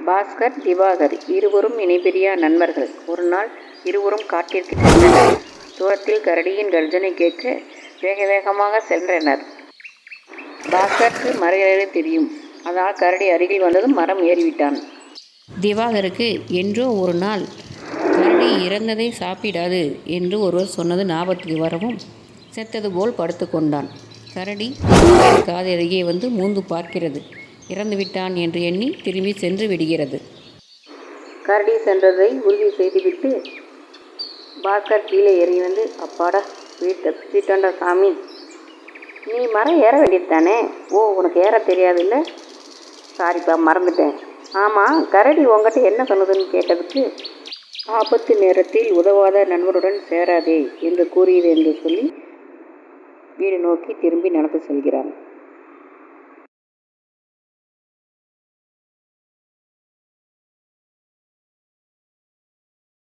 பாஸ்கர், திவாகர் இருவரும் இணைபிரியா நண்பர்கள். ஒரு நாள் இருவரும் காட்டிற்கு சென்றனர். தூரத்தில் கரடியின் கர்ஜனை கேட்க வேக வேகமாக சென்றனர். பாஸ்கருக்கு மரம் தெரியும். அதனால் கரடி அருகில் வந்ததும் மரம் ஏறிவிட்டான். திவாகருக்கு என்றோ ஒரு நாள் கரடி இறந்ததை சாப்பிடாது என்று ஒருவர் சொன்னது ஞாபகத்துக்கு வரவும் செத்தது போல் படுத்து கொண்டான். கரடி திவாகரின் காது அருகே வந்து மூந்து பார்க்கிறது. இறந்து விட்டான் என்று எண்ணி திரும்பி சென்று விடுகிறது. கரடி சென்றதை உறுதி செய்துவிட்டு பாஸ்கர் கீழே இறங்கி வந்து, அப்பாடா வீட்டை தப்பிச்சிட்டோண்டா சாமி, நீ மரம் ஏற வேண்டியதுதானே? ஓ, உனக்கு ஏற தெரியாதுல்ல? சாரிப்பா, மறந்துட்டேன். ஆமாம், கரடி உங்ககிட்ட என்ன சொன்னதுன்னு கேட்டதுக்கு, ஆபத்து நேரத்தில் உதவாத நண்பருடன் சேராதே என்று கூறியது என்று சொல்லி வீடு நோக்கி திரும்பி நடந்து செல்கிறான்.